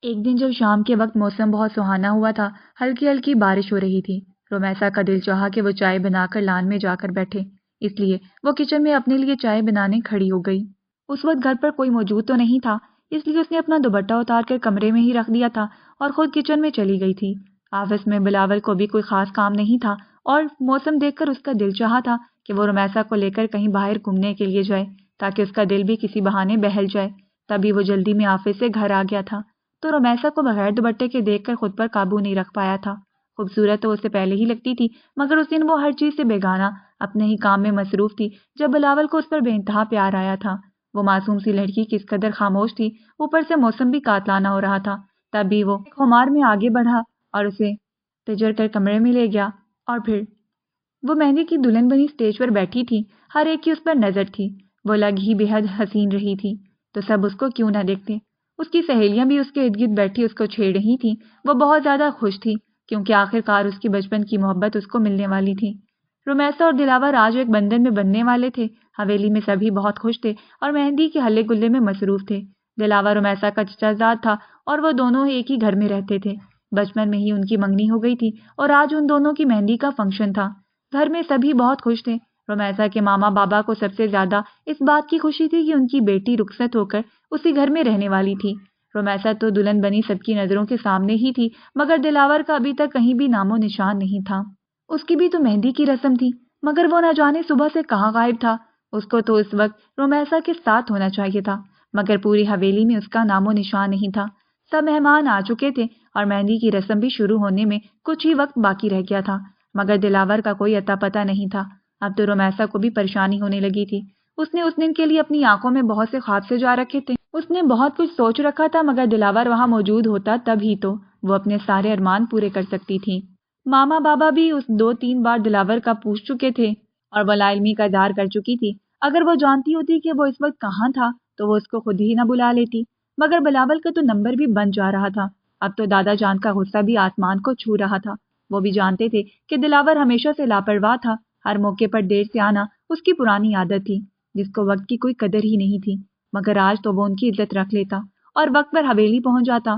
ایک دن جب شام کے وقت موسم بہت سہانا ہوا تھا، ہلکی ہلکی بارش ہو رہی تھی۔ رومیسا کا دل چاہا کہ وہ چائے بنا کر لان میں جا کر بیٹھے، اس لیے وہ کچن میں اپنے لیے چائے بنانے کھڑی ہو گئی۔ اس وقت گھر پر کوئی موجود تو نہیں تھا، اس لیے اس نے اپنا دوپٹہ اتار کر کمرے میں ہی رکھ دیا تھا اور خود کچن میں چلی گئی تھی۔ آفس میں بلاول کو بھی کوئی خاص کام نہیں تھا اور موسم دیکھ کر اس کا دل چاہا تھا کہ وہ رومیسا کو لے کر کہیں باہر گھومنے کے لیے جائے تاکہ اس کا دل بھی کسی بہانے بہل جائے۔ تبھی وہ جلدی میں آفس سے گھر آ گیا تھا تو رومیسا کو بغیر دوپٹے کے دیکھ کر خود پر قابو نہیں رکھ پایا تھا۔ خوبصورت تو اسے پہلے ہی لگتی تھی، مگر اس دن وہ ہر چیز سے بیگانہ اپنے ہی کام میں مصروف تھی جب بلاول کو اس پر بے انتہا پیار آیا تھا۔ وہ معصوم سی لڑکی کس قدر خاموش تھی، اوپر سے موسم بھی قاتلانہ ہو رہا تھا۔ تب بھی وہ خمار میں آگے بڑھا اور اسے تجر کر کمرے میں لے گیا، اور پھر وہ مہندی کی دلہن بنی اسٹیج پر بیٹھی تھی۔ ہر ایک کی اس پر نظر تھی، وہ لگ ہی بے حد حسین رہی تھی، تو سب اس کو کیوں نہ دیکھتے۔ اس کی سہیلیاں بھی اس کے ارد گرد بیٹھی اس کو چھیڑ رہی تھیں۔ وہ بہت زیادہ خوش تھی کیونکہ آخر کار اس کی بچپن کی محبت اس کو ملنے والی تھی۔ رومیسا اور دلاور آج ایک بندھن میں بننے والے تھے۔ حویلی میں سبھی بہت خوش تھے اور مہندی کے ہلے گلے میں مصروف تھے۔ دلاور رومیسا کا چچا زاد تھا اور وہ دونوں ایک ہی گھر میں رہتے تھے۔ بچپن میں ہی ان کی منگنی ہو گئی تھی اور آج ان دونوں کی مہندی کا فنکشن تھا۔ گھر میں سبھی بہت خوش تھے۔ رومیسا کے ماما بابا کو سب سے زیادہ اس بات کی خوشی تھی کہ ان کی بیٹی رخصت ہو کر اسی گھر میں رہنے والی تھی۔ رومیسا تو دلہن بنی سب کی نظروں کے سامنے ہی تھی، مگر دلاور کا ابھی تک کہیں بھی نام و نشان نہیں تھا۔ اس کی بھی تو مہندی کی رسم تھی، مگر وہ نہ جانے صبح سے کہاں غائب تھا۔ اس کو تو اس وقت رومیسا کے ساتھ ہونا چاہیے تھا، مگر پوری حویلی میں اس کا نام و نشان نہیں تھا۔ سب مہمان آ چکے تھے اور مہندی کی رسم بھی شروع ہونے میں کچھ ہی وقت باقی رہ گیا تھا، مگر دلاور کا کوئی اتا پتہ نہیں تھا۔ اب تو رومیسا کو بھی پریشانی ہونے لگی تھی۔ اس نے اس دن کے لیے اپنی آنکھوں میں بہت سے خواب سے جا رکھے تھے۔ اس نے بہت کچھ سوچ رکھا تھا، مگر دلاور وہاں موجود ہوتا تب ہی تو وہ اپنے سارے ارمان پورے کر سکتی تھی۔ ماما بابا بھی اس 2-3 بار دلاور کا پوچھ چکے تھے اور وہ لا علمی کا اظہار کر چکی تھی۔ اگر وہ جانتی ہوتی کہ وہ اس وقت کہاں تھا تو وہ اس کو خود ہی نہ بلا لیتی، مگر بلاول کا تو نمبر بھی بند جا رہا تھا۔ اب تو دادا جان کا غصہ بھی آسمان کو چھو رہا تھا۔ وہ بھی جانتے تھے کہ دلاور ہمیشہ سے لاپرواہ تھا، ہر موقع پر دیر سے آنا اس کی پرانی عادت تھی، جس کو وقت کی کوئی قدر ہی نہیں تھی۔ مگر آج تو وہ ان کی عزت رکھ لیتا اور وقت پر حویلی پہنچ جاتا۔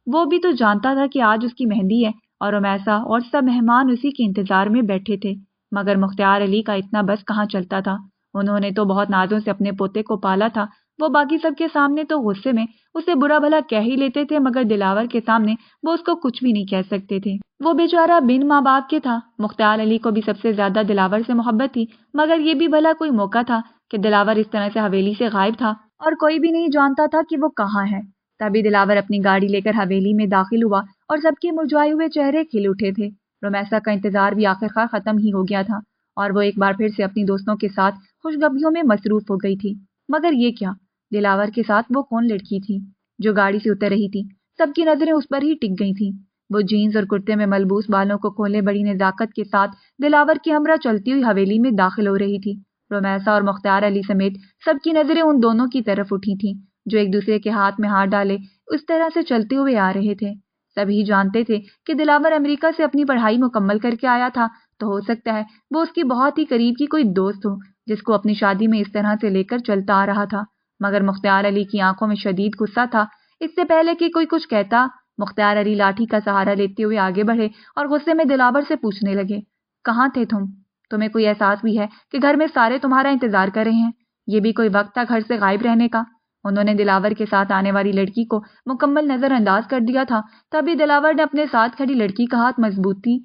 وہ بھی تو جانتا تھا کہ آج اس کی مہندی ہے اور رومیسا اور سب مہمان اسی کے انتظار میں بیٹھے تھے، مگر مختار علی کا اتنا بس کہاں چلتا تھا۔ انہوں نے تو بہت نازوں سے اپنے پوتے کو پالا تھا۔ وہ باقی سب کے سامنے تو غصے میں اسے برا بھلا کہہ ہی لیتے تھے، مگر دلاور کے سامنے وہ اس کو کچھ بھی نہیں کہہ سکتے تھے۔ وہ بیچارہ بن ماں باپ کے تھا۔ مختار علی کو بھی سب سے زیادہ دلاور سے محبت تھی، مگر یہ بھی بھلا کوئی موقع تھا کہ دلاور اس طرح سے حویلی سے غائب تھا اور کوئی بھی نہیں جانتا تھا کہ وہ کہاں ہے۔ تبھی دلاور اپنی گاڑی لے کر حویلی میں داخل ہوا اور سب کے مرجھائے ہوئے چہرے کھل اٹھے تھے۔ رومیسا کا انتظار بھی آخرکار ختم ہی ہو گیا تھا اور وہ ایک بار پھر سے اپنی دوستوں کے ساتھ خوشگپیوں میں مصروف ہو گئی تھی۔ مگر یہ کیا؟ دلاور کے ساتھ وہ کون لڑکی تھی جو گاڑی سے اتر رہی تھی؟ سب کی نظریں اس پر ہی ٹک گئی تھیں۔ وہ جینز اور کرتے میں ملبوس، بالوں کو کھولے بڑی نزاکت کے ساتھ دلاور کی ہمراہ چلتی ہوئی حویلی میں داخل ہو رہی تھی۔ رومیسا اور مختار علی سمیت سب کی نظریں ان دونوں کی طرف اٹھی تھیں جو ایک دوسرے کے ہاتھ میں ہاتھ ڈالے اس طرح سے چلتے ہوئے آ رہے تھے۔ سبھی جانتے تھے کہ دلاور امریکہ سے اپنی پڑھائی مکمل کر کے آیا تھا، تو ہو سکتا ہے وہ اس کی بہت ہی قریب کی کوئی دوست ہو جس کو اپنی شادی میں اس طرح سے لے کر چلتا آ رہا تھا۔ مگر مختار علی کی آنکھوں میں شدید غصہ تھا۔ اس سے پہلے کہ کوئی کچھ کہتا، مختار علی لاٹھی کا سہارا لیتے ہوئے آگے بڑھے اور غصے میں دلاور سے پوچھنے لگے، کہاں تھے تم؟ تمہیں کوئی احساس بھی ہے کہ گھر میں سارے تمہارا انتظار کر رہے ہیں؟ یہ بھی کوئی وقت تھا گھر سے غائب رہنے کا؟ انہوں نے دلاور کے ساتھ آنے والی لڑکی کو مکمل نظر انداز کر دیا تھا۔ تبھی دلاور نے اپنے ساتھ کھڑی لڑکی کا ہاتھ مضبوطی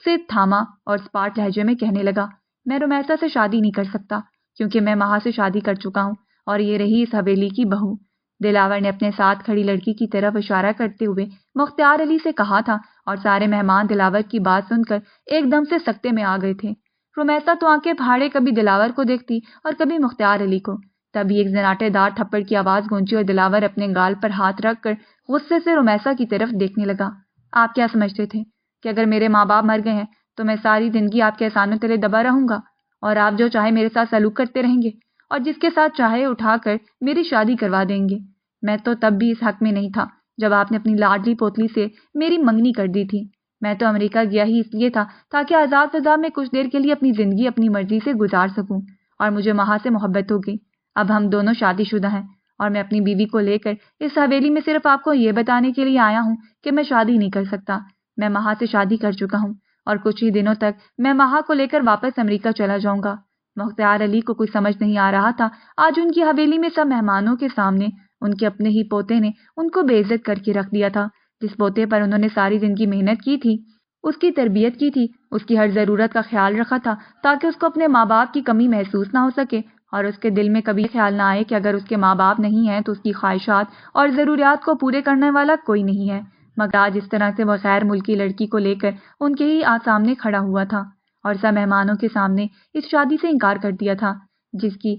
سے تھاما اور اسپاٹ لہجے میں کہنے لگا، میں رومیسا سے شادی نہیں کر سکتا کیونکہ میں مہا سے شادی کر چکا ہوں اور یہ رہی اس حویلی کی بہو۔ دلاور نے اپنے ساتھ کھڑی لڑکی کی طرف اشارہ کرتے ہوئے مختار علی سے کہا تھا اور سارے مہمان دلاور کی بات سن کر ایک دم سے سکتے میں آ گئے تھے۔ رومیسا تو آنکھیں پھاڑے کبھی دلاور کو دیکھتی اور کبھی مختار علی کو۔ تبھی ایک زناٹے دار تھپڑ کی آواز گونجی اور دلاور اپنے گال پر ہاتھ رکھ کر غصے سے رومیسا کی طرف دیکھنے لگا۔ آپ کیا سمجھتے تھے کہ اگر میرے ماں باپ مر گئے ہیں تو میں ساری زندگی آپ کے احسانوں تلے دبا رہوں گا اور آپ جو چاہے میرے ساتھ سلوک کرتے رہیں گے اور جس کے ساتھ چاہے اٹھا کر میری شادی کروا دیں گے؟ میں تو تب بھی اس حق میں نہیں تھا جب آپ نے اپنی لاڈلی پوتلی سے میری منگنی کر دی تھی۔ میں تو امریکہ گیا ہی اس لیے تھا تاکہ آزاد فضا میں کچھ دیر کے لیے اپنی زندگی اپنی مرضی سے گزار سکوں، اور مجھے مہا سے محبت ہو گئی۔ اب ہم دونوں شادی شدہ ہیں اور میں اپنی بیوی کو لے کر اس حویلی میں صرف آپ کو یہ بتانے کے لیے آیا ہوں کہ میں شادی نہیں کر سکتا۔ میں مہا سے شادی کر چکا ہوں اور کچھ ہی دنوں تک میں مہا کو لے کر واپس امریکہ چلا جاؤں گا۔ مختار علی کو کچھ سمجھ نہیں آ رہا تھا۔ آج ان کی حویلی میں سب مہمانوں کے سامنے ان کے اپنے ہی پوتے نے ان کو بے عزت کر کے رکھ دیا تھا۔ جس پوتے پر انہوں نے ساری زندگی محنت کی تھی، اس کی تربیت کی تھی، اس کی ہر ضرورت کا خیال رکھا تھا تاکہ اس کو اپنے ماں باپ کی کمی محسوس نہ ہو سکے اور اس کے دل میں کبھی خیال نہ آئے کہ اگر اس کے ماں باپ نہیں ہیں تو اس کی خواہشات اور ضروریات کو پورے کرنے والا کوئی نہیں ہے۔ مگر آج اس طرح سے وہ غیر ملکی لڑکی کو لے کر ان کے ہی سامنے کھڑا ہوا تھا اور سب مہمانوں کے سامنے اس شادی سے انکار کر دیا تھا جس کی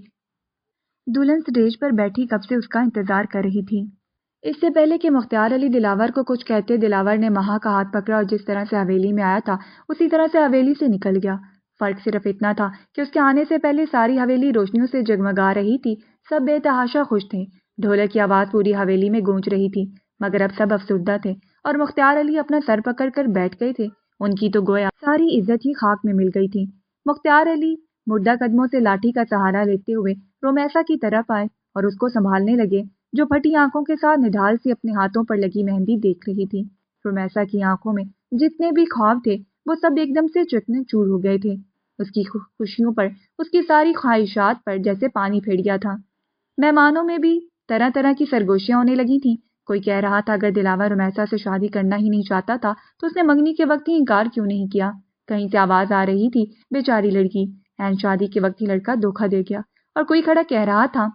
دلہن سٹیج پر بیٹھی کب سے اس کا انتظار کر رہی تھی۔ اس سے پہلے کہ مختار علی دلاور کو کچھ کہتے، دلاور نے مہا کا ہاتھ پکڑا اور جس طرح سے حویلی میں آیا تھا اسی طرح سے حویلی سے نکل گیا۔ فرق صرف اتنا تھا کہ اس کے آنے سے پہلے ساری حویلی روشنیوں سے جگمگا رہی تھی۔ سب بے تحاشا خوش تھے۔ ڈھولک کی آواز پوری حویلی میں گونج رہی تھی، مگر اب سب افسردہ تھے اور مختار علی اپنا سر پکڑ کر بیٹھ گئے تھے۔ ان کی تو گویا ساری عزت ہی خاک میں مل گئی تھی۔ مختار علی مردہ قدموں سے لاٹھی کا سہارا لیتے ہوئے رومیسا کی طرف آئے اور اس کو سنبھالنے لگے، جو پھٹی آنکھوں کے ساتھ نڈھال سی اپنے ہاتھوں پر لگی مہندی دیکھ رہی تھی۔ رومیسا کی آنکھوں میں جتنے بھی خواب تھے وہ سب ایک دم سے چکنے چور ہو گئے تھے۔ اس کی خوشیوں پر، اس کی ساری خواہشات پر جیسے پانی پھر گیا تھا۔ مہمانوں میں بھی طرح طرح کی سرگوشیاں ہونے لگی تھیں۔ کوئی کہہ رہا تھا اگر دلاور رومیسا سے شادی کرنا ہی نہیں چاہتا تھا تو اس نے منگنی کے وقت ہی انکار کیوں نہیں کیا۔ کہیں سے آواز آ رہی تھی بیچاری لڑکی، عین شادی کے وقت ہی لڑکا دھوکہ دے گیا۔ اور کوئی کھڑا کہہ رہا تھا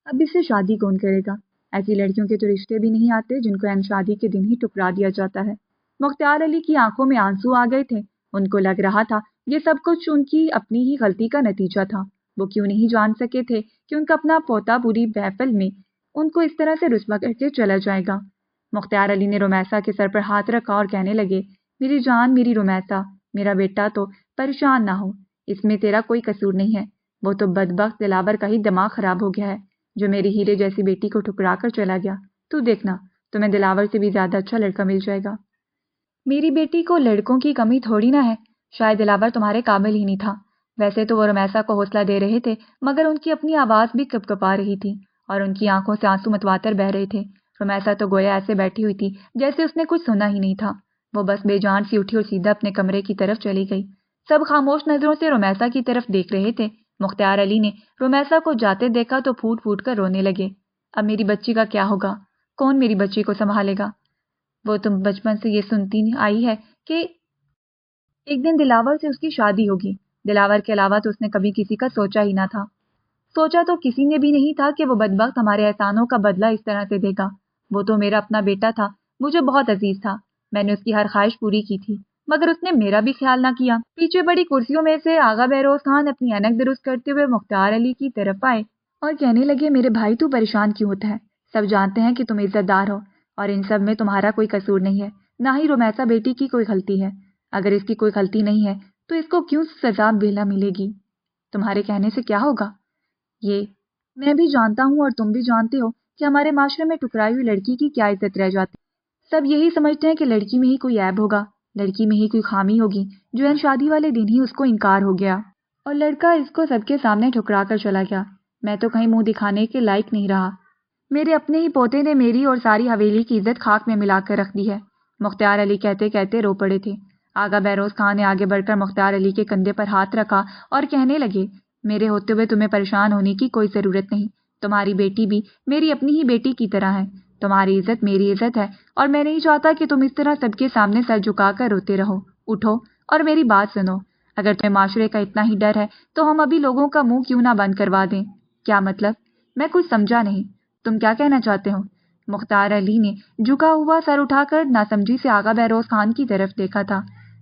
اب اس سے شادی کون کرے گا؟ ایسی لڑکیوں کے تو رشتے بھی نہیں آتے جن کو عین شادی کے دن ہی ٹکرا دیا جاتا ہے۔ مختار علی کی آنکھوں میں آنسو آ گئے تھے۔ ان کو لگ رہا تھا یہ سب کچھ ان کی اپنی ہی غلطی کا نتیجہ تھا۔ وہ کیوں نہیں جان سکے تھے کہ ان کا اپنا پوتا پوری محفل میں ان کو اس طرح سے رسوا کر کے چلا جائے گا۔ مختار علی نے رومیسا کے سر پر ہاتھ رکھا اور کہنے لگے، میری جان، میری رومیسا، میرا بیٹا تو پریشان نہ ہو، اس میں تیرا کوئی قصور نہیں ہے۔ وہ تو بدبخت دلاور کا ہی دماغ خراب ہو گیا ہے جو میری ہیرے جیسی بیٹی کو ٹھکرا کر چلا گیا۔ تو دیکھنا تمہیں دلاور سے بھی زیادہ اچھا لڑکا مل جائے گا۔ میری بیٹی کو لڑکوں کی کمی تھوڑی نہ ہے، شاید دلاور تمہارے قابل ہی نہیں تھا۔ ویسے تو وہ رومیسا کو حوصلہ دے رہے تھے مگر ان کی اپنی آواز بھی کپکپا رہی تھی اور ان کی آنکھوں سے آنسو متواتر بہہ رہے تھے۔ رومیسا تو گویا ایسے بیٹھی ہوئی تھی جیسے اس نے کچھ سنا ہی نہیں تھا۔ وہ بس بے جان سی اٹھی اور سیدھا اپنے کمرے کی طرف چلی گئی۔ سب خاموش نظروں سے رومیسا کی طرف دیکھ رہے تھے۔ مختار علی نے رومیسا کو جاتے دیکھا تو پھوٹ پھوٹ کر رونے لگے۔ اب میری بچی کا کیا ہوگا؟ کون میری بچی کو سنبھالے گا؟ وہ تم بچپن سے یہ سنتی آئی ہے کہ ایک دن دلاور سے اس کی شادی ہوگی۔ دلاور کے علاوہ تو اس نے کبھی کسی کا سوچا ہی نہ تھا۔ سوچا تو کسی نے بھی نہیں تھا کہ وہ بدبخت ہمارے احسانوں کا بدلہ اس طرح سے دے گا۔ وہ تو میرا اپنا بیٹا تھا، مجھے بہت عزیز تھا، میں نے اس کی ہر خواہش پوری کی تھی، مگر اس نے میرا بھی خیال نہ کیا۔ پیچھے بڑی کرسیوں میں سے آغا بہروز خان اپنی اینک درست کرتے ہوئے مختار علی کی طرف آئے اور کہنے لگے، میرے بھائی تو پریشان کیوں ہوتا ہے؟ سب جانتے ہیں کہ تم عزت دار ہو اور ان سب میں تمہارا کوئی قصور نہیں ہے، نہ ہی رومیسا بیٹی کی کوئی غلطی ہے۔ اگر اس کی کوئی غلطی نہیں ہے تو اس کو کیوں سزا بھلا ملے گی؟ تمہارے کہنے سے کیا ہوگا؟ یہ میں بھی جانتا ہوں اور تم بھی جانتے ہو کہ ہمارے معاشرے میں ٹکرائی ہوئی لڑکی کی کیا عزت رہ جاتی۔ سب یہی سمجھتے ہیں کہ لڑکی میں ہی کوئی عیب ہوگا، لڑکی میں ہی کوئی خامی ہوگی جو ان شادی والے دن ہی اس کو انکار ہو گیا اور لڑکا اس کو سب کے سامنے ٹھکرا کر چلا گیا۔ میں تو کہیں منہ دکھانے کے لائق نہیں رہا۔ میرے اپنے ہی پوتے نے میری اور ساری حویلی کی عزت خاک میں ملا کر رکھ دی ہے۔ مختار علی کہتے کہتے رو پڑے تھے۔ آغا بہروز خان نے آگے بڑھ کر مختار علی کے کندھے پر ہاتھ رکھا اور کہنے لگے، میرے ہوتے ہوئے تمہیں پریشان ہونے کی کوئی ضرورت نہیں۔ تمہاری بیٹی بھی میری اپنی ہی بیٹی کی طرح ہے۔ تمہاری عزت میری عزت ہے اور میں نہیں چاہتا کہ تم اس طرح سب کے سامنے سر جھکا کر روتے رہو۔ اٹھو اور میری بات سنو۔ اگر تمہیں معاشرے کا اتنا ہی ڈر ہے تو ہم ابھی لوگوں کا منہ کیوں نہ بند کروا دیں؟ کیا مطلب؟ میں کچھ سمجھا نہیں، تم کیا کہنا چاہتے ہو؟ مختار علی نے جھکا ہوا سر اٹھا کر ناسمجھی سے آغا بہروز خان کی طرف دیکھا تھا۔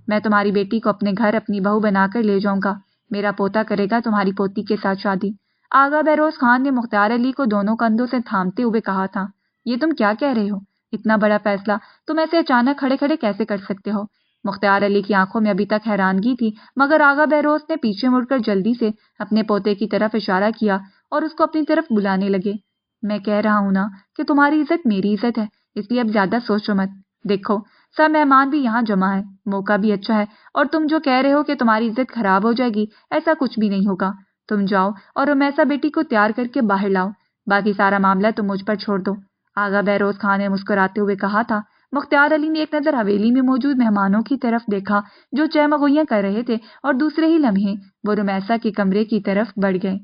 میں تمہاری بیٹی کو اپنے گھر اپنی بہو بنا کر لے جاؤں گا، میرا پوتا کرے گا تمہاری پوتی کے ساتھ شادی۔ آغا بہروز خان نے مختار علی کو دونوں کندھوں سے تھامتے ہوئے کہا تھا، یہ تم کیا کہہ رہے ہو؟ اتنا بڑا فیصلہ تم ایسے اچانک کھڑے کھڑے کیسے کر سکتے ہو؟ مختار علی کی آنکھوں میں ابھی تک حیرانگی تھی مگر آغا بہروز نے پیچھے مڑ کر جلدی سے اپنے پوتے کی طرف اشارہ کیا اور اس کو اپنی طرف بلانے لگے۔ میں کہہ رہا ہوں نا کہ تمہاری عزت میری عزت ہے، اس لیے اب زیادہ سوچو مت۔ دیکھو سب مہمان بھی یہاں جمع ہیں، موقع بھی اچھا ہے، اور تم جو کہہ رہے ہو کہ تمہاری عزت خراب ہو جائے گی، ایسا کچھ بھی نہیں ہوگا۔ تم جاؤ اور رومیسا بیٹی کو تیار کر کے باہر لاؤ، باقی سارا معاملہ تم مجھ پر چھوڑ دو، آغا بہروز خان نے مسکراتے ہوئے کہا تھا۔ مختار علی نے ایک نظر حویلی میں موجود مہمانوں کی طرف دیکھا جو چائے مغویاں کر رہے تھے، اور دوسرے ہی لمحے وہ رمیسا کے کمرے کی طرف بڑھ گئے۔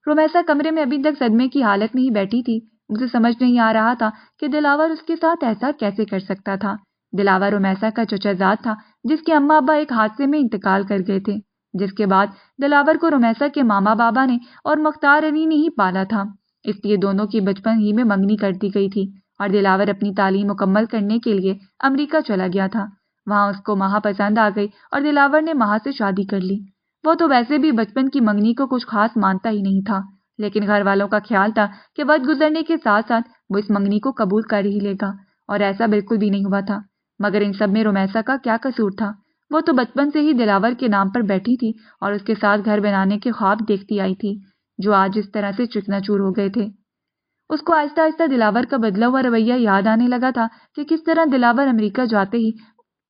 رمیسا کمرے میں ابھی تک صدمے کی حالت میں ہی بیٹھی تھی۔ اسے سمجھ نہیں آ رہا تھا کہ دلاور اس کے ساتھ ایسا کیسے کر سکتا تھا۔ دلاور رمیسا کا چچا زاد تھا جس کے اماں ابا ایک حادثے میں انتقال کر گئے تھے، جس کے بعد دلاور کو رمیسا کے ماما بابا نے اور مختار علی نے ہی پالا تھا۔ اس لیے دونوں کی بچپن ہی میں منگنی کر دی گئی تھی اور دلاور اپنی تعلیم مکمل کرنے کے لیے امریکہ چلا گیا تھا۔ وہاں اس کو مہا پسند آ گئی اور دلاور نے مہا سے شادی کر لی۔ وہ تو ویسے بھی بچپن کی منگنی کو کچھ خاص مانتا ہی نہیں تھا، لیکن گھر والوں کا خیال تھا کہ وقت گزرنے کے ساتھ ساتھ وہ اس منگنی کو قبول کر ہی لے گا، اور ایسا بالکل بھی نہیں ہوا تھا۔ مگر ان سب میں رمیسا کا کیا قصور تھا؟ وہ تو بچپن سے ہی دلاور کے نام پر بیٹھی تھی اور اس کے ساتھ گھر بنانے کے خواب دیکھتی آئی تھی، جو آج اس طرح سے چکنا چور ہو گئے تھے۔ اس کو آہستہ آہستہ دلاور کا بدلا ہوا رویہ یاد آنے لگا تھا کہ کس طرح دلاور امریکہ جاتے ہی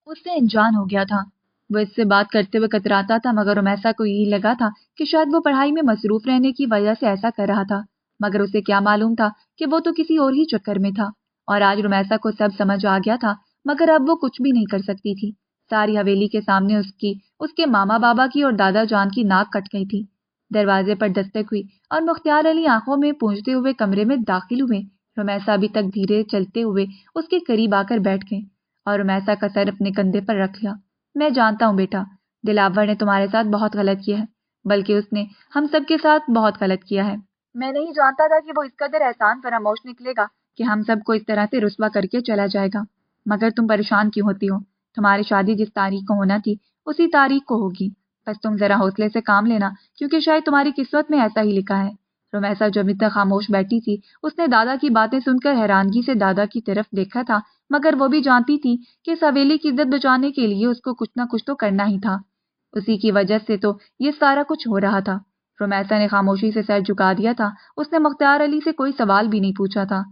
اس سے انجان ہو گیا تھا۔ وہ اس سے بات کرتے ہوئے کتراتا تھا، مگر رمیسا کو یہی لگا تھا کہ شاید وہ پڑھائی میں مصروف رہنے کی وجہ سے ایسا کر رہا تھا، مگر اسے کیا معلوم تھا کہ وہ تو کسی اور ہی چکر میں تھا۔ اور آج رمیسا کو سب سمجھ آ گیا تھا، مگر اب وہ کچھ بھی نہیں کر سکتی تھی۔ ساری حویلی کے سامنے اس کے ماما بابا کی اور دادا جان کی ناک کٹ گئی تھی۔ دروازے پر دستک ہوئی اور مختار علی آنکھوں میں پونجتے ہوئے کمرے میں داخل ہوئے۔ رمیسا ابھی تک دھیرے چلتے ہوئے اس کے قریب آ کر بیٹھ گئے اور رمیسا کا سر اپنے کندھے پر رکھ لیا۔ میں جانتا ہوں بیٹا، دلاور نے تمہارے ساتھ بہت غلط کیا ہے، بلکہ اس نے ہم سب کے ساتھ بہت غلط کیا ہے۔ میں نہیں جانتا تھا کہ وہ اس قدر احسان فراموش نکلے گا کہ ہم سب کو اس طرح سے رسوا کر کے چلا جائے گا۔ مگر تم پریشان کیوں ہوتی ہو؟ تمہاری شادی جس تاریخ کو ہونا تھی اسی تاریخ کو ہوگی، بس تم ذرا حوصلے سے کام لینا، کیونکہ شاید تمہاری قسمت میں ایسا ہی لکھا ہے۔ رمیسا جو ابھی تک خاموش بیٹھی تھی، اس نے دادا کی باتیں سن کر حیرانگی سے دادا کی طرف دیکھا تھا، مگر وہ بھی جانتی تھی کہ اس حویلی کی عزت بچانے کے لیے اس کو کچھ نہ کچھ تو کرنا ہی تھا۔ اسی کی وجہ سے تو یہ سارا کچھ ہو رہا تھا۔ رمیسا نے خاموشی سے سر جھکا دیا تھا۔ اس نے مختار علی سے کوئی سوال بھی نہیں پوچھا تھا۔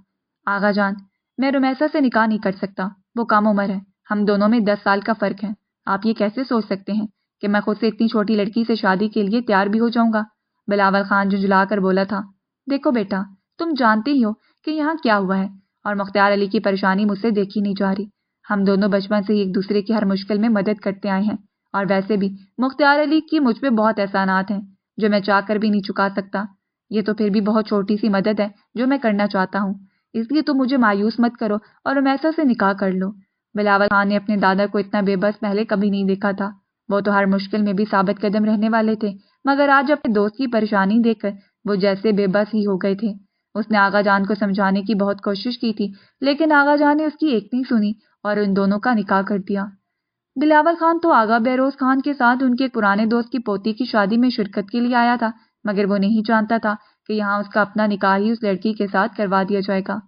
آغا جان، میں رمیسا سے نکاح نہیں کر سکتا، وہ کم عمر ہے، ہم دونوں میں 10 سال کا فرق ہے۔ آپ یہ کیسے سوچ سکتے ہیں کہ میں خود سے اتنی چھوٹی لڑکی سے شادی کے لیے تیار بھی ہو جاؤں گا؟ بلاول خان جھنجھلا کر بولا تھا۔ دیکھو بیٹا، تم جانتے ہی ہو کہ یہاں کیا ہوا ہے، اور مختار علی کی پریشانی مجھ سے دیکھی نہیں جا رہی۔ ہم دونوں بچپن سے ہی ایک دوسرے کی ہر مشکل میں مدد کرتے آئے ہیں، اور ویسے بھی مختار علی کی مجھ پہ بہت احسانات ہیں جو میں چاہ کر بھی نہیں چکا سکتا۔ یہ تو پھر بھی بہت چھوٹی سی مدد ہے جو میں کرنا چاہتا ہوں، اس لیے تم مجھے مایوس مت کرو اور رمیسا سے نکاح کر لو۔ بلاول خان نے اپنے دادا کو اتنا بے بس پہلے کبھی نہیں دیکھا تھا۔ وہ تو ہر مشکل میں بھی ثابت قدم رہنے والے تھے، مگر آج اپنے دوست کی پریشانی دیکھ کر وہ جیسے بے بس ہی ہو گئے تھے۔ اس نے آغا جان کو سمجھانے کی بہت کوشش کی تھی، لیکن آغا جان نے اس کی ایک نہیں سنی اور ان دونوں کا نکاح کر دیا۔ بلاول خان تو آغا بہروز خان کے ساتھ ان کے پرانے دوست کی پوتی کی شادی میں شرکت کے لیے آیا تھا، مگر وہ نہیں جانتا تھا کہ یہاں اس کا اپنا نکاح ہی اس لڑکی کے ساتھ کروا دیا جائے گا۔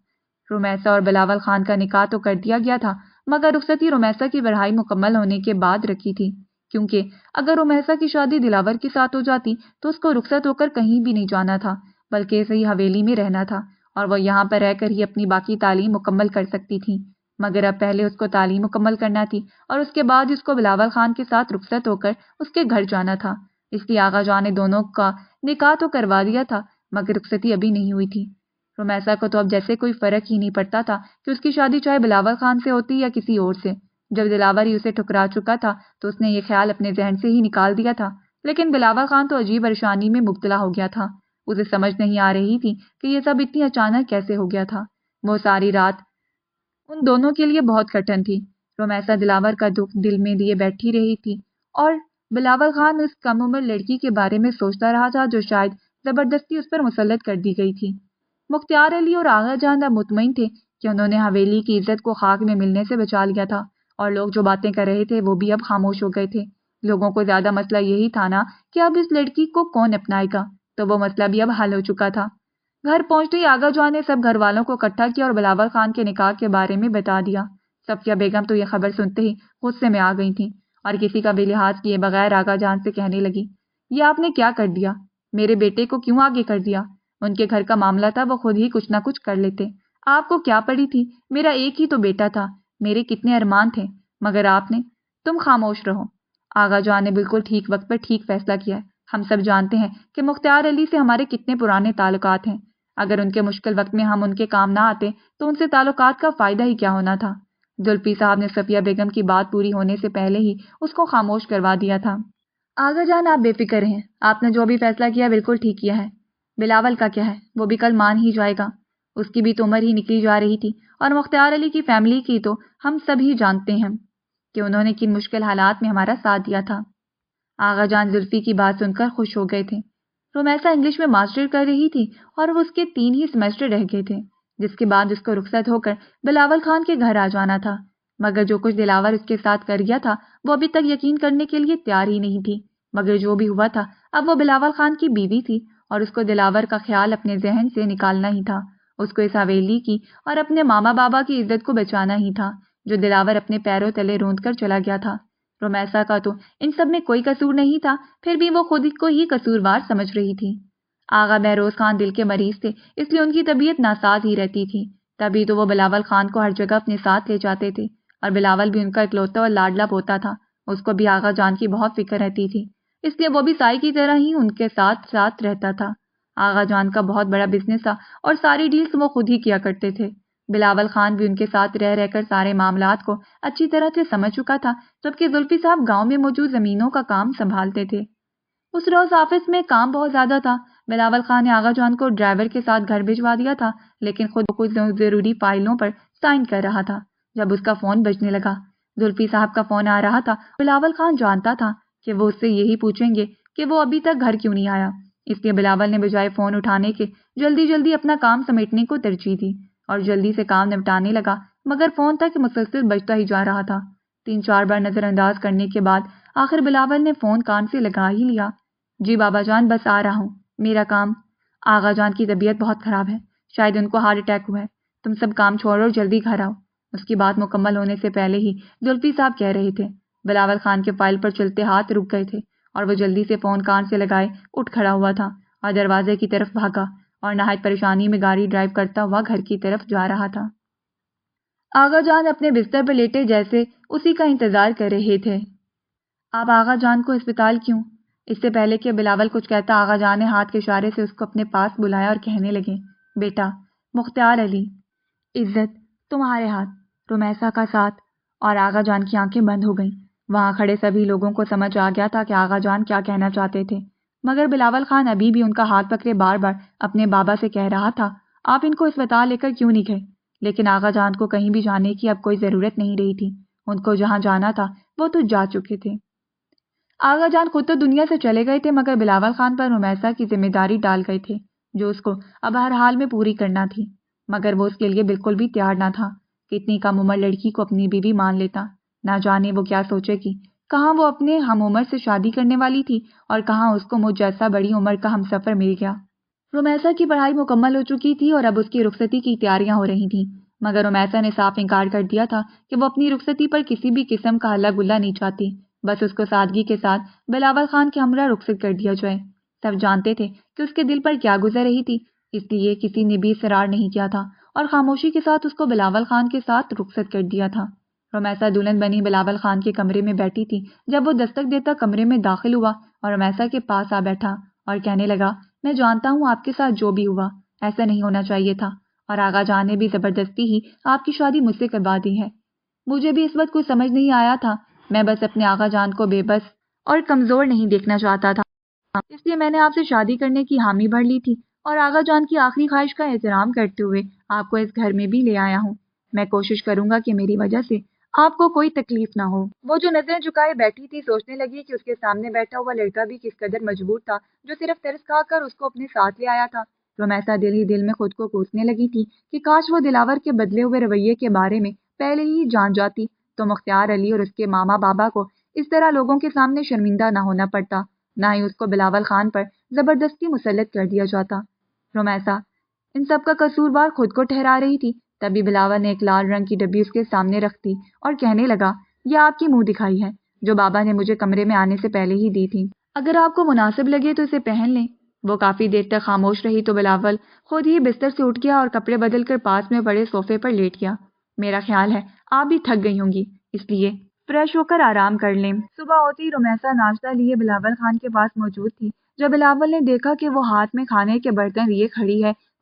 رمیسا اور بلاول خان کا نکاح تو کر دیا گیا تھا، مگر رخصتی رمیسا کی پڑھائی مکمل ہونے کے بعد رکھی تھی، کیونکہ اگر رمیسا کی شادی دلاور کے ساتھ ہو جاتی تو اس کو رخصت ہو کر کہیں بھی نہیں جانا تھا، بلکہ اسے ہی حویلی میں رہنا تھا، اور وہ یہاں پر رہ کر ہی اپنی باقی تعلیم مکمل کر سکتی تھی۔ مگر اب پہلے اس کو تعلیم مکمل کرنا تھی اور اس کے بعد اس کو بلاول خان کے ساتھ رخصت ہو کر اس کے گھر جانا تھا۔ اس لیے آغا جان نے دونوں کا نکاح تو کروا دیا تھا، مگر رخصتی ابھی نہیں ہوئی تھی۔ رمیسا کو تو اب جیسے کوئی فرق ہی نہیں پڑتا تھا کہ اس کی شادی چاہے بلاول خان سے ہوتی یا کسی اور سے۔ جب دلاور ہی اسے ٹھکرا چکا تھا تو اس نے یہ خیال اپنے ذہن سے ہی نکال دیا تھا، لیکن بلاول خان تو عجیب پریشانی میں مبتلا ہو گیا تھا۔ اسے سمجھ نہیں آ رہی تھی کہ یہ سب اتنی اچانک کیسے ہو گیا تھا۔ وہ ساری رات ان دونوں کے لیے بہت کٹھن تھی۔ رمیسا دلاور کا دکھ دل میں لیے بیٹھی رہی تھی، اور بلاول خان اس کم عمر لڑکی کے بارے میں سوچتا رہا تھا جو شاید زبردستی اس پر مسلط کر دی گئی تھی۔ مختار علی اور آغا جان اب مطمئن تھے کہ انہوں نے حویلی کی عزت کو خاک میں ملنے سے بچا لیا تھا، اور لوگ جو باتیں کر رہے تھے وہ بھی اب خاموش ہو گئے تھے۔ لوگوں کو زیادہ مسئلہ یہی تھا نا کہ اب اس لڑکی کو کون اپنائے گا، تو وہ مسئلہ بھی اب حل ہو چکا تھا۔ گھر پہنچتے ہی آغا جان نے سب گھر والوں کو اکٹھا کیا اور بلاول خان کے نکاح کے بارے میں بتا دیا۔ صفیہ بیگم تو یہ خبر سنتے ہی غصے میں آ گئی تھیں، اور کسی کا بھی لحاظ کیے بغیر آغا جان سے کہنے لگی، یہ آپ نے کیا کر دیا؟ میرے بیٹے کو کیوں آگے کر دیا؟ ان کے گھر کا معاملہ تھا، وہ خود ہی کچھ نہ کچھ کر لیتے۔ آپ کو کیا پڑی تھی؟ میرا ایک ہی تو بیٹا تھا، میرے کتنے ارمان تھے، مگر آپ نے… تم خاموش رہو۔ آغا جان نے بالکل ٹھیک وقت پر ٹھیک فیصلہ کیا ہے۔ ہم سب جانتے ہیں کہ مختار علی سے ہمارے کتنے پرانے تعلقات ہیں۔ اگر ان کے مشکل وقت میں ہم ان کے کام نہ آتے تو ان سے تعلقات کا فائدہ ہی کیا ہونا تھا۔ زلفی صاحب نے صفیہ بیگم کی بات پوری ہونے سے پہلے ہی اس کو خاموش کروا دیا تھا۔ آغا جان آپ بے فکر ہیں، آپ نے جو بھی فیصلہ کیا بالکل ٹھیک کیا ہے۔ بلاول کا کیا ہے، وہ بھی کل مان ہی جائے گا، اس کی بھی تو عمر ہی نکلی جا رہی تھی، اور مختار علی کی فیملی کی تو ہم سب ہی جانتے ہیں کہ انہوں نے کن مشکل حالات میں ہمارا ساتھ دیا تھا۔ آغا جان زلفی کی بات سن کر خوش ہو گئے تھے۔ رومیسا انگلش میں ماسٹر کر رہی تھی اور وہ اس کے 3 ہی سیمسٹر رہ گئے تھے، جس کے بعد اس کو رخصت ہو کر بلاول خان کے گھر آ جانا تھا، مگر جو کچھ دلاور اس کے ساتھ کر گیا تھا وہ ابھی تک یقین کرنے کے لیے تیار ہی نہیں تھی، مگر جو بھی ہوا تھا اب وہ بلاول خان کی بیوی تھی اور اس کو دلاور کا خیال اپنے ذہن سے نکالنا ہی تھا، اس کو اس حویلی کی اور اپنے ماما بابا کی عزت کو بچانا ہی تھا جو دلاور اپنے پیروں تلے روند کر چلا گیا تھا۔ رومیسا کا تو ان سب میں کوئی قصور نہیں تھا، پھر بھی وہ خود کو ہی قصوروار سمجھ رہی تھی۔ آغا بہروز خان دل کے مریض تھے، اس لیے ان کی طبیعت ناساز ہی رہتی تھی، تبھی تو وہ بلاول خان کو ہر جگہ اپنے ساتھ لے جاتے تھے، اور بلاول بھی ان کا اکلوتا اور لاڈلا پوتا تھا، اس کو بھی آغا جان کی بہت فکر رہتی تھی، اس لیے وہ بھی سائی کی طرح ہی ان کے ساتھ رہتا تھا۔ آغا جان کا بہت بڑا بزنس تھا اور ساری ڈیلز وہ خود ہی کیا کرتے تھے۔ بلاول خان بھی ان کے ساتھ رہ کر سارے معاملات کو اچھی طرح سے سمجھ چکا تھا، جبکہ زلفی صاحب گاؤں میں موجود زمینوں کا کام سنبھالتے تھے۔ اس روز آفس میں کام بہت زیادہ تھا۔ بلاول خان نے آغا جان کو ڈرائیور کے ساتھ گھر بھجوا دیا تھا، لیکن خود کچھ ضروری فائلوں پر سائن کر رہا تھا جب اس کا فون بجنے لگا۔ زلفی صاحب کا فون آ رہا تھا۔ بلاول خان جانتا تھا کہ وہ اس سے یہی پوچھیں گے کہ وہ ابھی تک گھر کیوں نہیں آیا، اس لیے بلاول نے بجائے فون اٹھانے کے جلدی اپنا کام سمیٹنے کو ترجیح دی اور جلدی سے کام نپٹانے لگا، مگر فون تک مسلسل بجتا ہی جا رہا تھا۔ 3-4 بار نظر انداز کرنے کے بعد آخر بلاول نے فون کان سے لگا ہی لیا۔ جی بابا جان، بس آ رہا ہوں، میرا کام۔ آغا جان کی طبیعت بہت خراب ہے، شاید ان کو ہارٹ اٹیک ہوا ہے، تم سب کام چھوڑو اور جلدی گھر آؤ۔ اس کی بات مکمل ہونے سے پہلے ہی زلفی صاحب کہہ رہے تھے۔ بلاول خان کے فائل پر چلتے ہاتھ رک گئے تھے اور وہ جلدی سے فون کان سے لگائے اٹھ کھڑا ہوا تھا اور دروازے کی طرف بھاگا اور نہایت پریشانی میں گاڑی ڈرائیو کرتا ہوا گھر کی طرف جا رہا تھا۔ آغا جان اپنے بستر پر لیٹے جیسے اسی کا انتظار کر رہے تھے۔ آپ آغا جان کو اسپتال کیوں؟ اس سے پہلے کہ بلاول کچھ کہتا، آغا جان نے ہاتھ کے اشارے سے اس کو اپنے پاس بلایا اور کہنے لگے، بیٹا مختار علی، عزت تمہارے ہاتھ، رومیسا کا ساتھ۔ اور آغا جان کی آنکھیں بند ہو گئیں۔ وہاں کھڑے سبھی لوگوں کو سمجھ آ گیا تھا کہ آغا جان کیا کہنا چاہتے تھے، مگر بلاول خان ابھی بھی ان کا ہاتھ پکڑے بار بار اپنے بابا سے کہہ رہا تھا، آپ ان کو اسپتال لے کر کیوں نہیں گئے؟ لیکن آغا جان کو کہیں بھی جانے کی اب کوئی ضرورت نہیں رہی تھی، ان کو جہاں جانا تھا وہ تو جا چکے تھے۔ آغا جان خود تو دنیا سے چلے گئے تھے، مگر بلاول خان پر رومیسا کی ذمہ داری ڈال گئے تھے جو اس کو اب ہر حال میں پوری کرنا تھی، مگر وہ اس کے لیے بالکل بھی تیار نہ تھا۔ کتنی کم عمر لڑکی کو اپنی بیوی مان لیتا، نہ جانے وہ کیا سوچے گی، کہاں وہ اپنے ہم عمر سے شادی کرنے والی تھی اور کہاں اس کو مجھ جیسا بڑی عمر کا ہم سفر مل گیا۔ رومیسا کی پڑھائی مکمل ہو چکی تھی اور اب اس کی رخصتی کی تیاریاں ہو رہی تھیں، مگر رومیسا نے صاف انکار کر دیا تھا کہ وہ اپنی رخصتی پر کسی بھی قسم کا ہلا گلا نہیں چاہتی، بس اس کو سادگی کے ساتھ بلاول خان کے ہمراہ رخصت کر دیا جائے۔ سب جانتے تھے کہ اس کے دل پر کیا گزر رہی تھی، اس لیے کسی نے بھی اصرار نہیں کیا تھا اور خاموشی کے ساتھ اس کو بلاول خان کے ساتھ رخصت کر دیا تھا۔ رومیسا دلہن بنی بلاول خان کے کمرے میں بیٹھی تھی جب وہ دستک دیتا کمرے میں داخل ہوا اور رومیسا کے پاس آ بیٹھا اور کہنے لگا، میں جانتا ہوں آپ کے ساتھ جو بھی ہوا ایسا نہیں ہونا چاہیے تھا، اور آغا جان نے بھی زبردستی ہی آپ کی شادی مجھ سے کروا دی ہے۔ مجھے بھی اس وقت کچھ سمجھ نہیں آیا تھا، میں بس اپنے آغا جان کو بے بس اور کمزور نہیں دیکھنا چاہتا تھا، اس لیے میں نے آپ سے شادی کرنے کی حامی بھر لی تھی اور آغا جان کی آخری خواہش کا احترام کرتے ہوئے آپ کو اس گھر میں بھی لے آیا ہوں۔ میں کوشش کروں گا کہ میری وجہ سے آپ کو کوئی تکلیف نہ ہو۔ وہ جو نظریں جھکائے بیٹھی تھی سوچنے لگی کہ اس کے سامنے بیٹھا ہوا لڑکا بھی کس قدر مجبور تھا جو صرف ترس کھا کر اس کو اپنے ساتھ لے آیا تھا۔ رومیسا دل ہی دل میں خود کو کوسنے لگی تھی کہ کاش وہ دلاور کے بدلے ہوئے رویے کے بارے میں پہلے ہی جان جاتی تو مختار علی اور اس کے ماما بابا کو اس طرح لوگوں کے سامنے شرمندہ نہ ہونا پڑتا، نہ ہی اس کو بلاول خان پر زبردستی مسلط کر دیا جاتا۔ رومیسا ان سب کا قصوروار خود کو ٹھہرا رہی تھی، تبھی بلاول نے ایک لال رنگ کی ڈبی اس کے سامنے رکھ دی اور کہنے لگا، یہ آپ کی منہ دکھائی ہے جو بابا نے مجھے کمرے میں آنے سے پہلے ہی دی تھی، اگر آپ کو مناسب لگے تو اسے پہن لیں۔ وہ کافی دیر تک خاموش رہی تو بلاول خود ہی بستر سے اٹھ گیا اور کپڑے بدل کر پاس میں پڑے صوفے پر لیٹ گیا۔ میرا خیال ہے آپ بھی تھک گئی ہوں گی، اس لیے فریش ہو کر آرام کر لیں۔ صبح ہوتی رومیسا ناشتہ لیے بلاول خان کے پاس موجود تھی۔ جب بلاول نے دیکھا کہ وہ ہاتھ میں کھانے کے برتن لیے کھڑی ہے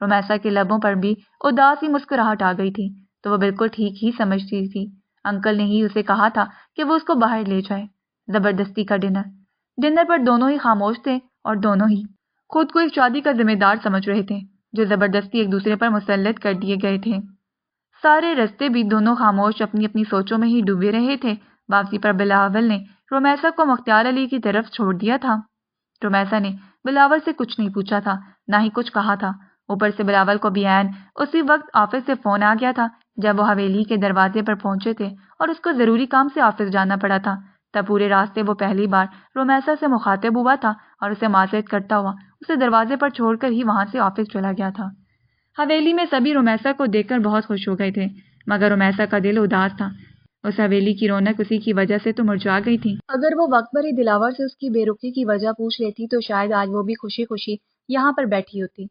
رومیسا کے لبوں پر بھی اداس سی مسکراہٹ آ گئی تھی، تو وہ بالکل ٹھیک ہی سمجھتی تھی۔ انکل نے ہی اسے کہا تھا کہ وہ اس کو باہر لے جائے۔ زبردستی کا ڈنر پر دونوں ہی خاموش تھے اور دونوں ہی خود کو ایک شادی کا ذمہ دار سمجھ رہے تھے جو زبردستی ایک دوسرے پر مسلط کر دیے گئے تھے۔ سارے رستے بھی دونوں خاموش اپنی اپنی سوچوں میں ہی ڈوبے رہے تھے۔ واپسی پر بلاول نے رومیسا کو مختار علی کی طرف چھوڑ دیا تھا۔ رومیسا نے بلاول سے کچھ نہیں پوچھا تھا، نہ ہی کچھ کہا تھا۔ اوپر سے بلاول کو بھی عین اسی وقت آفس سے فون آ گیا تھا جب وہ حویلی کے دروازے پر پہنچے تھے اور اس کو ضروری کام سے آفس جانا پڑا تھا۔ تب پورے راستے وہ پہلی بار رومیسا سے مخاطب ہوا تھا اور اسے معذرت کرتا ہوا اسے دروازے پر چھوڑ کر ہی وہاں سے آفس چلا گیا تھا۔ حویلی میں سبھی رومیسا کو دیکھ کر بہت خوش ہو گئے تھے، مگر رومیسا کا دل اداس تھا۔ اس حویلی کی رونق اسی کی وجہ سے تو مرجھا گئی تھی۔ اگر وہ وقت پر ہی دلاور سے اس کی بے رخی کی وجہ پوچھ لیتی تو شاید آج وہ بھی خوشی خوشی یہاں پر بیٹھی ہوتی۔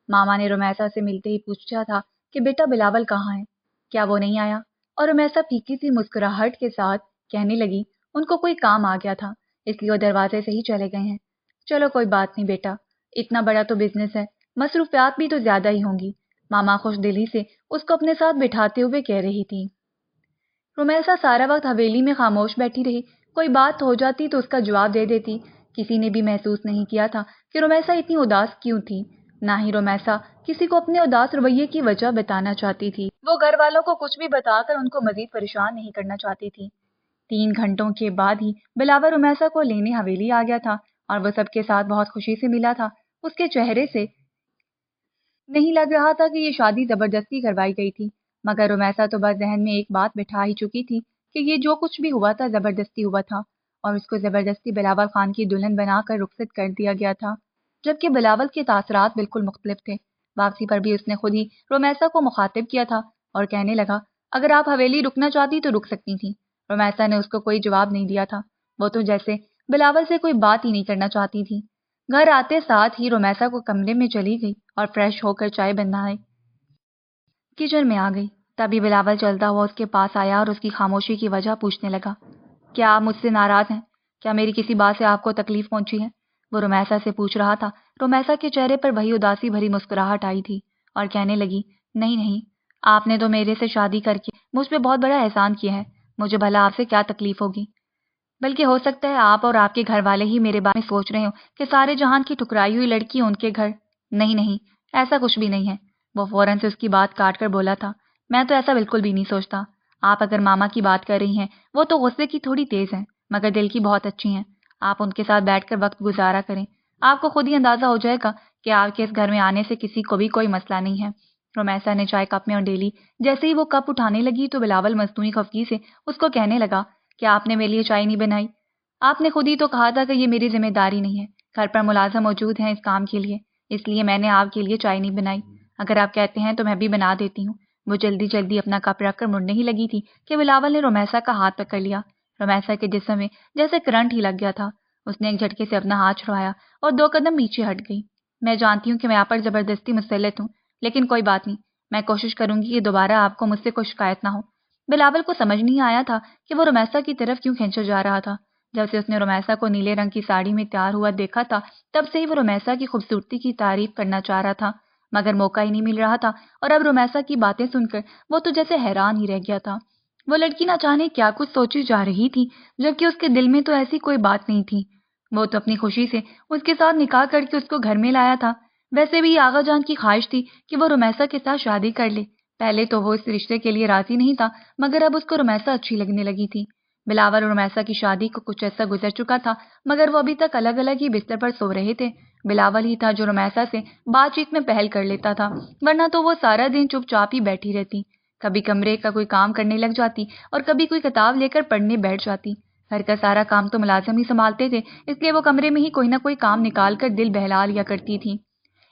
ماما نے رومیسا سے ملتے ہی پوچھا تھا کہ بیٹا بلاول کہاں ہے، کیا وہ نہیں آیا؟ اور رومیسا پھیکی سی مسکراہٹ کے ساتھ کہنے لگی ان کو کوئی کام آ گیا تھا، اس لیے وہ دروازے سے ہی چلے گئے ہیں۔ چلو کوئی بات نہیں بیٹا، اتنا بڑا تو بزنس ہے، مصروفیات بھی تو زیادہ ہی ہوں گی، ماما خوش دلی سے اس کو اپنے ساتھ بٹھاتے ہوئے کہہ رہی تھی۔ رومیسا سارا وقت حویلی میں خاموش بیٹھی رہی، کوئی بات ہو جاتی تو اس کا جواب دے دیتی۔ کسی نے بھی محسوس نہیں کیا تھا کہ رومیسا اتنی اداس کیوں تھی، نہ ہی رومیسا کسی کو اپنے اداس رویے کی وجہ بتانا چاہتی تھی۔ وہ گھر والوں کو کچھ بھی بتا کر ان کو مزید پریشان نہیں کرنا چاہتی تھی۔ 3 گھنٹوں کے بعد ہی بلاول رومیسا کو لینے حویلی آ گیا تھا اور وہ سب کے ساتھ بہت خوشی سے ملا تھا۔ اس کے چہرے سے نہیں لگ رہا تھا کہ یہ شادی زبردستی کروائی گئی تھی، مگر رومیسا تو بس ذہن میں ایک بات بٹھا ہی چکی تھی کہ یہ جو کچھ بھی ہوا تھا زبردستی ہوا تھا اور اس کو زبردستی بلاول خان کی دلہن بنا کر رخصت کر دیا گیا تھا، جبکہ بلاول کے تاثرات بالکل مختلف تھے۔ واپسی پر بھی اس نے خود ہی رومیسا کو مخاطب کیا تھا اور کہنے لگا اگر آپ حویلی رکنا چاہتی تو رک سکتی تھی۔ رومیسا نے اس کو کوئی جواب نہیں دیا تھا، وہ تو جیسے بلاول سے کوئی بات ہی نہیں کرنا چاہتی تھی۔ گھر آتے ساتھ ہی رومیسا کو کمرے میں چلی گئی اور فریش ہو کر چائے بنائے کچن میں آ گئی۔ تبھی بلاول چلتا ہوا اس کے پاس آیا اور اس کی خاموشی کی وجہ پوچھنے لگا، کیا آپ مجھ سے ناراض ہیں؟ کیا میری کسی بات سے آپ کو تکلیف پہنچی ہے؟ وہ رومیسا سے پوچھ رہا تھا۔ رومیسا کے چہرے پر وہی اداسی بھری مسکراہٹ آئی تھی اور کہنے لگی نہیں نہیں، آپ نے تو میرے سے شادی کر کے مجھ پہ بہت بڑا احسان کیا ہے، مجھے بھلا آپ سے کیا تکلیف ہوگی؟ بلکہ ہو سکتا ہے آپ اور آپ کے گھر والے ہی میرے بارے میں سوچ رہے ہوں کہ سارے جہان کی ٹھکرائی ہوئی لڑکی ان کے گھر۔ نہیں نہیں، ایسا کچھ بھی نہیں ہے۔ وہ فوراً سے اس کی بات کاٹ کر بولا تھا، میں تو ایسا بالکل بھی نہیں سوچتا۔ آپ اگر ماما کی بات کر رہی ہیں، وہ تو غصے کی تھوڑی تیز ہیں مگر دل کی بہت اچھی ہیں۔ آپ ان کے ساتھ بیٹھ کر وقت گزارا کریں، آپ کو خود ہی اندازہ ہو جائے گا کہ آپ کے اس گھر میں آنے سے کسی کو بھی کوئی مسئلہ نہیں ہے۔ رومیسا نے چائے کپ میں اور ڈیلی جیسے ہی وہ کپ اٹھانے لگی تو بلاول مصنوعی خفگی سے اس کو کہنے لگا کہ آپ نے میرے لیے چائے نہیں بنائی؟ آپ نے خود ہی تو کہا تھا کہ یہ میری ذمہ داری نہیں ہے، گھر پر ملازم موجود ہیں اس کام کے لیے، اس لیے میں نے آپ کے لیے چائے نہیں بنائی۔ اگر آپ کہتے ہیں تو میں بھی بنا دیتی ہوں۔ وہ جلدی جلدی اپنا کپ رکھ کر مڑنے ہی لگی تھی کہ بلاول نے رومیسا کا ہاتھ پکڑ لیا۔ رومیسا کے جسم میں جیسے کرنٹ ہی لگ گیا تھا۔ اس نے ایک جھٹکے سے اپنا ہاتھ چھڑوایا اور 2 قدم پیچھے ہٹ گئی۔ میں جانتی ہوں کہ میں آپ پر زبردستی مسلط ہوں، لیکن کوئی بات نہیں، میں کوشش کروں گی کہ دوبارہ آپ کو مجھ سے کوئی شکایت نہ ہو۔ بلاول کو سمجھ نہیں آیا تھا کہ وہ رومیسا کی طرف کیوں کھینچا جا رہا تھا۔ جب سے اس نے رومیسا کو نیلے رنگ کی ساڑی میں تیار ہوا دیکھا تھا تب سے ہی وہ رومیسا کی خوبصورتی کی تعریف کرنا چاہ رہا تھا، مگر موقع ہی نہیں مل رہا تھا اور اب رومیسا کی باتیں سن کر وہ تو جیسے حیران ہی رہ گیا تھا۔ وہ لڑکی نہ جانے کیا کچھ سوچی جا رہی تھی، جبکہ اس کے دل میں تو ایسی کوئی بات نہیں تھی۔ وہ تو اپنی خوشی سے اس کے ساتھ نکاح کر کے اس کو گھر میں لایا تھا۔ ویسے بھی آغا جان کی خواہش تھی کہ وہ رومیسا کے ساتھ شادی کر لے۔ پہلے تو وہ اس رشتے کے لیے راضی نہیں تھا، مگر اب اس کو رومیسا اچھی لگنے لگی تھی۔ بلاول اور رومیسا کی شادی کو کچھ عرصہ گزر چکا تھا، مگر وہ ابھی تک الگ الگ ہی بستر پر سو رہے تھے۔ بلاول ہی تھا جو رومیسا سے بات چیت میں پہل کر لیتا تھا، ورنہ تو وہ سارا دن چپ چاپ ہی بیٹھی رہتی۔ کبھی کمرے کا کوئی کام کرنے لگ جاتی اور کبھی کوئی کتاب لے کر پڑھنے بیٹھ جاتی۔ گھر کا سارا کام تو ملازم ہی سنبھالتے تھے، اس لیے وہ کمرے میں ہی کوئی نہ کوئی کام نکال کر دل بہلا لیا کرتی تھی۔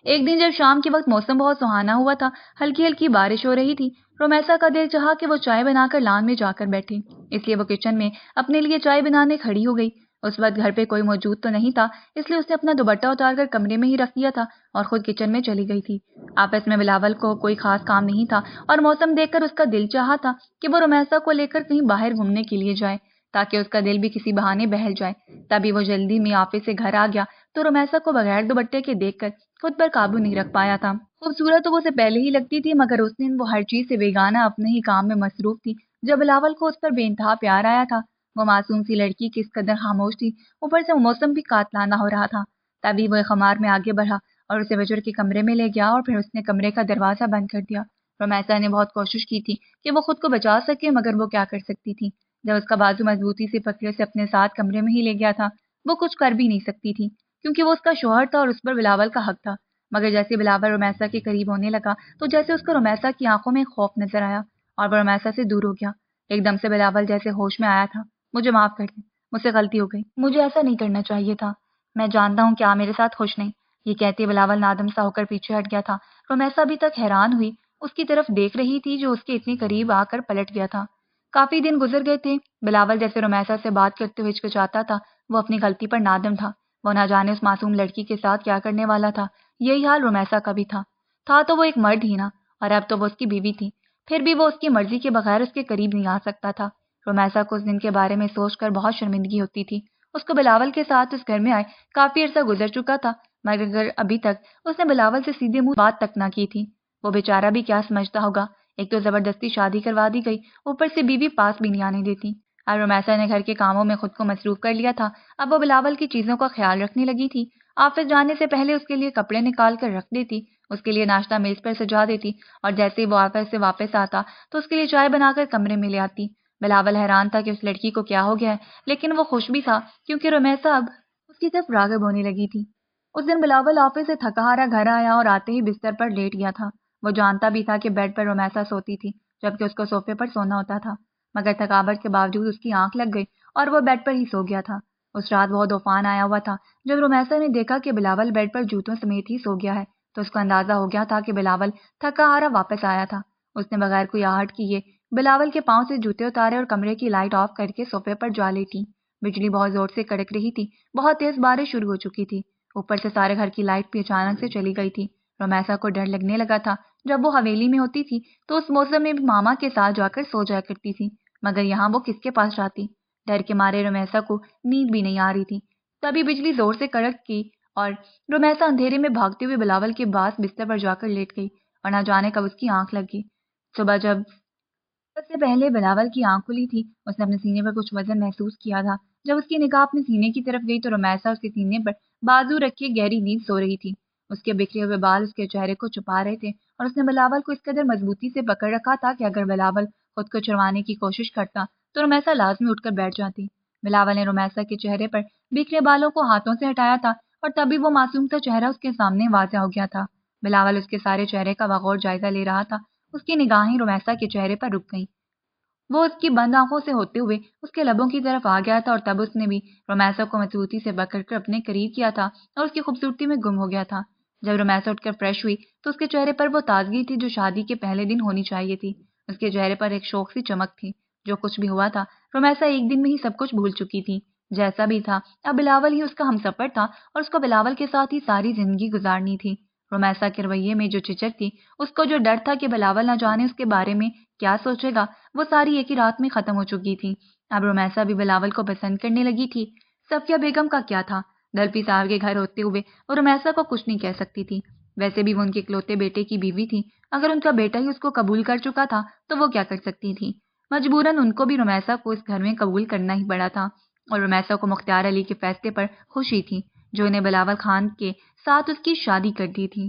ایک دن جب شام کے وقت موسم بہت سہانا ہوا تھا، ہلکی ہلکی بارش ہو رہی تھی، رومیسا کا دل چاہا کہ وہ چائے بنا کر لان میں جا کر بیٹھے، اس لیے وہ کچن میں اپنے لیے چائے بنانے کھڑی ہو گئی۔ اس وقت گھر پہ کوئی موجود تو نہیں تھا، اس لیے اس نے اپنا دوپٹہ اتار کر کمرے میں ہی رکھ دیا تھا اور خود کچن میں چلی گئی تھی۔ آپس میں بلاول کو کوئی خاص کام نہیں تھا اور موسم دیکھ کر اس کا دل چاہا تھا کہ وہ رومیسا کو لے کر کہیں باہر گھومنے کے لیے جائے تاکہ اس کا دل بھی کسی بہانے بہل جائے۔ تبھی وہ جلدی میں آفس سے گھر آ گیا تو رومیسا کو بغیر دوپٹے کے دیکھ کر خود پر قابو نہیں رکھ پایا تھا۔ خوبصورت تو وہ اسے پہلے ہی لگتی تھی، مگر اس دن وہ ہر چیز سے بیگانہ اپنے ہی کام میں مصروف تھی۔ جب بلاول کو اس پر بے انتہا پیار آیا تھا، وہ معصوم سی لڑکی کس قدر خاموش تھی، اوپر سے وہ موسم بھی قاتلانہ ہو رہا تھا۔ تبھی وہ خمار میں آگے بڑھا اور اسے وجر کے کمرے میں لے گیا اور پھر اس نے کمرے کا دروازہ بند کر دیا۔ رومیسا نے بہت کوشش کی تھی کہ وہ خود کو بچا سکے، مگر وہ کیا کر سکتی تھی؟ جب اس کا بازو مضبوطی سے پکڑے سے اپنے ساتھ کمرے میں ہی لے گیا تھا، وہ کچھ کر بھی نہیں سکتی تھی، کیونکہ وہ اس کا شوہر تھا اور اس پر بلاول کا حق تھا۔ مگر جیسے بلاول رومیسا کے قریب ہونے لگا تو جیسے اس کو رومیسا کی آنکھوں میں خوف نظر آیا اور وہ رومیسا سے دور ہو گیا۔ ایک دم سے بلاول جیسے ہوش میں آیا تھا۔ مجھے معاف کر دیں، مجھ سے غلطی ہو گئی، مجھے ایسا نہیں کرنا چاہیے تھا، میں جانتا ہوں کہ آپ میرے ساتھ خوش نہیں۔ یہ کہتے بلاول نادم سا ہو کر پیچھے ہٹ گیا تھا۔ رومیسا ابھی تک حیران ہوئی اس کی طرف دیکھ رہی تھی جو اس کے اتنے قریب آ کر پلٹ گیا تھا۔ کافی دن گزر گئے تھے۔ بلاول جیسے رومیسا سے بات کرتے ہوئے ہچکچاتا تھا، وہ اپنی غلطی پر نادم تھا۔ وہ نہ جانے اس معصوم لڑکی کے ساتھ کیا کرنے والا تھا۔ یہی حال رومیسا کا بھی تھا تو وہ ایک مرد ہی نا، اور اب تو وہ اس کی بیوی تھی، پھر بھی وہ اس کی مرضی کے بغیر اس کے قریب نہیں آ سکتا تھا۔ رومیسا کو اس دن کے بارے میں سوچ کر بہت شرمندگی ہوتی تھی۔ اس کو بلاول کے ساتھ اس گھر میں آئے کافی عرصہ گزر چکا تھا، مگر ابھی تک اس نے بلاول سے سیدھے منہ بات تک نہ کی تھی۔ وہ بیچارہ بھی کیا سمجھتا ہوگا، ایک تو زبردستی شادی کروا دی گئی، اوپر سے بیوی پاس بھی نہیں آنے دیتی۔ اب رومیسا نے گھر کے کاموں میں خود کو مصروف کر لیا تھا۔ اب وہ بلاول کی چیزوں کا خیال رکھنے لگی تھی۔ آفس جانے سے پہلے اس کے لیے کپڑے نکال کر رکھ دیتی، اس کے لیے ناشتہ میز پر سجا دیتی، اور جیسے ہی وہ آفس سے واپس آتا تو اس کے لیے چائے بنا کر کمرے میں لے آتی۔ بلاول حیران تھا کہ اس لڑکی کو کیا ہو گیا ہے، لیکن وہ خوش بھی تھا کیونکہ رومیسا اب اس کی طرف راغب ہونے لگی تھی۔ اس دن بلاول آفس سے تھکا ہارا گھر آیا اور آتے ہی بستر پر لیٹ گیا تھا۔ وہ جانتا بھی تھا کہ بیڈ پر رومیسا سوتی تھی، جبکہ اس کو صوفے پر سونا ہوتا تھا، مگر تھکاوٹ کے باوجود اس کی آنکھ لگ گئی اور وہ بیڈ پر ہی سو گیا تھا۔ اس رات بہت طوفان آیا ہوا تھا۔ جب رومیسا نے دیکھا کہ بلاول بیڈ پر جوتوں سمیت ہی سو گیا ہے تو اس کو اندازہ ہو گیا تھا کہ بلاول تھکا ہارا واپس آیا تھا۔ اس نے بغیر کوئی آہٹ کیے بلاول کے پاؤں سے جوتے اتارے اور کمرے کی لائٹ آف کر کے صوفے پر جا لیٹی۔ بجلی بہت زور سے کڑک رہی تھی، بہت تیز بارش شروع ہو چکی تھی، اوپر سے سارے گھر کی لائٹ بھی اچانک سے چلی گئی تھی۔ رومیسا کو ڈر لگنے لگا تھا۔ جب وہ حویلی میں ہوتی تھی تو اس موسم میں بھی ماما کے ساتھ جا کر سو جایا کرتی تھی، مگر یہاں وہ کس کے پاس جاتی؟ ڈر کے مارے رومیسا کو نیند بھی نہیں آ رہی تھی۔ تبھی بجلی زور سے کڑک کی اور رومیسا اندھیرے میں بھاگتے ہوئے بلاول کے پاس بستر پر جا کر لیٹ گئی، اور نہ جانے کب اس کی آنکھ لگ گئی۔ صبح جب سب سے پہلے بلاول کی آنکھ کھلی تھی، اس نے اپنے سینے پر کچھ وزن محسوس کیا تھا۔ جب اس کی نگاہ اپنے سینے کی طرف گئی تو رومیسا اس کے سینے پر بازو رکھے گہری نیند سو رہی تھی۔ اس کے بکھرے ہوئے بال اس کے چہرے کو چھپا رہے تھے اور اس نے بلاول کو اس قدر مضبوطی سے پکڑ رکھا تھا کہ اگر بلاول خود کو چھڑوانے کی کوشش کرتا تو رومیسا لازمی اٹھ کر بیٹھ جاتی۔ بلاول نے رومیسا کے چہرے پر بکھرے بالوں کو ہاتھوں سے ہٹایا تھا اور تبھی وہ معصوم سا چہرہ اس کے سامنے واضح ہو گیا تھا۔ بلاول اس کے سارے چہرے کا بغور جائزہ لے رہا تھا۔ اس کی نگاہیں رومیسا کے چہرے پر رک گئیں۔ وہ اس کی بند آنکھوں سے ہوتے ہوئے اس کے لبوں کی طرف آ گیا تھا اور تب اس نے بھی رومیسا کو مضبوطی سے پکڑ کر اپنے قریب کیا تھا اور اس کی خوبصورتی میں گم ہو گیا تھا۔ جب رومیسا اٹھ کر فریش ہوئی تو اس کے چہرے پر وہ تازگی تھی جو شادی کے پہلے دن ہونی چاہیے تھی۔ اس کے چہرے پر ایک شوق سی چمک تھی۔ جو کچھ بھی ہوا تھا رومیسا ایک دن میں ہی سب کچھ بھول چکی تھی۔ جیسا بھی تھا اب بلاول ہی اس کا ہمسفر تھا اور اس کو بلاول کے ساتھ ہی ساری زندگی گزارنی تھی۔ رومیسا کے رویے میں جو چچک تھی، اس کو جو ڈر تھا کہ بلاول نہ جانے اس کے بارے میں کیا سوچے گا، وہ ساری ایک ہی رات میں ختم ہو چکی تھی۔ اب رومیسا بھی بلاول کو پسند کرنے لگی تھی۔ صفیہ بیگم کا کیا تھا؟ دلپی صاحب کے گھر ہوتے ہوئے وہ رومیسا کو کچھ نہیں کہہ سکتی تھی۔ ویسے بھی وہ ان کے اکلوتے بیٹے کی بیوی تھی۔ اگر ان کا بیٹا ہی اس کو قبول کر چکا تھا تو وہ کیا کر سکتی تھی؟ مجبوراً ان کو بھی رومیسا کو اس گھر میں قبول کرنا ہی پڑا تھا، اور رومیسا کو مختار علی کے فیصلے پر خوشی تھی جو انہیں بلاول خان کے ساتھ اس کی شادی کر دی تھی۔